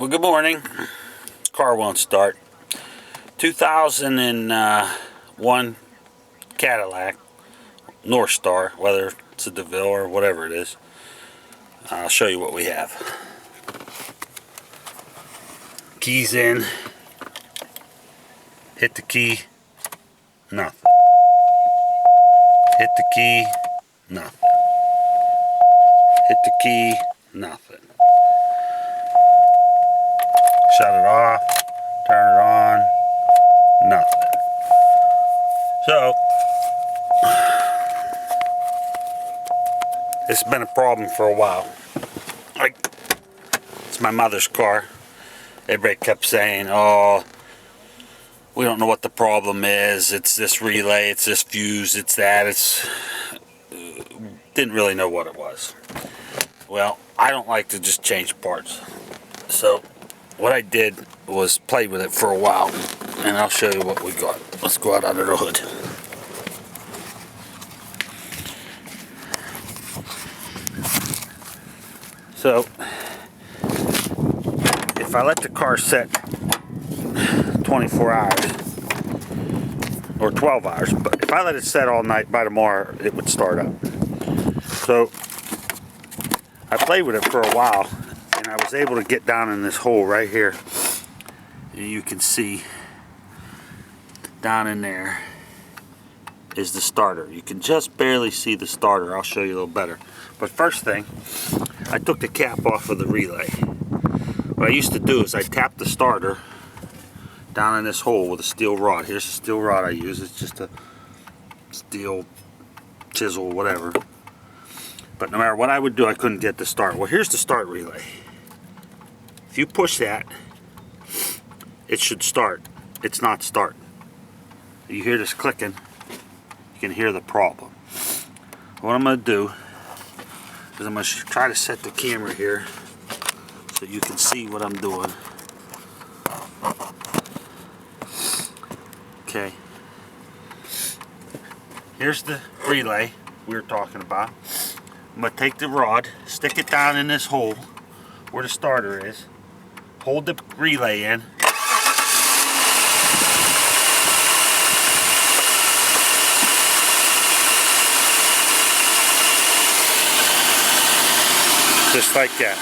Well, good morning. Car won't start. 2001 Cadillac, Northstar, whether it's a DeVille or whatever it is. I'll show you what we have. Keys in. Hit the key. Nothing. Hit the key. Nothing. Hit the key. Nothing. Shut it off. Turn it on. Nothing. So, it's been a problem for a while. Like, it's my mother's car. Everybody kept saying, oh, we don't know what the problem is. It's this relay, it's this fuse, it's that. Didn't really know what it was. Well, I don't like to just change parts. So, what I did was play with it for a while. And I'll show you what we got. Let's go out under the hood. So, if I let the car set 24 hours, or 12 hours, but if I let it set all night, by tomorrow it would start up. So, I played with it for a while, and I was able to get down in this hole right here. And you can see down in there is the starter. You can just barely see the starter. I'll show you a little better. But first thing, I took the cap off of the relay. What I used to do is I tap the starter down in this hole with a steel rod. Here's the steel rod I use. It's just a steel chisel, whatever. But no matter what I would do, I couldn't get the start. Well, here's the start relay. If you push that, it should start. It's not starting. You hear this clicking, you can hear the problem. What I'm going to do is I'm going to try to set the camera here so you can see what I'm doing. Okay. Here's the relay we were talking about. I'm going to take the rod, stick it down in this hole where the starter is, hold the relay in, just like that.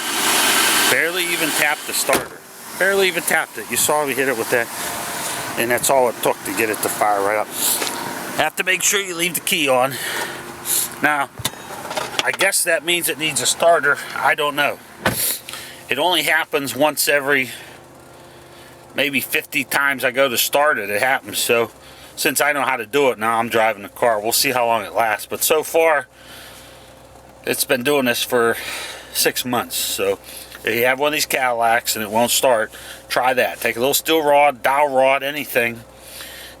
Barely even tapped the starter. Barely even tapped it. You saw me hit it with that. And that's all it took to get it to fire right up. Have to make sure you leave the key on. Now, I guess that means it needs a starter. I don't know. It only happens once every maybe 50 times I go to start it. It happens. So, since I know how to do it now, I'm driving the car. We'll see how long it lasts. But so far, it's been doing this for 6 months. So if you have one of these Cadillacs and it won't start, try that. Take a little steel rod, dowel rod, anything.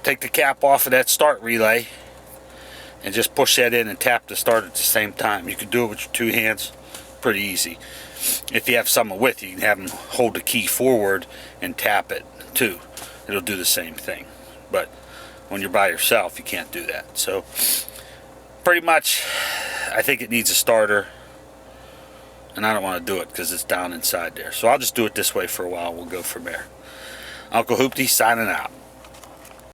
Take the cap off of that start relay and just push that in and tap the start at the same time. You can do it with your 2 hands. Pretty easy. If you have someone with you, you can have them hold the key forward and tap it too. It'll do the same thing. But when you're by yourself, you can't do that. So pretty much, I think it needs a starter. And I don't want to do it because it's down inside there. So I'll just do it this way for a while. We'll go from there. Uncle Hoopty signing out.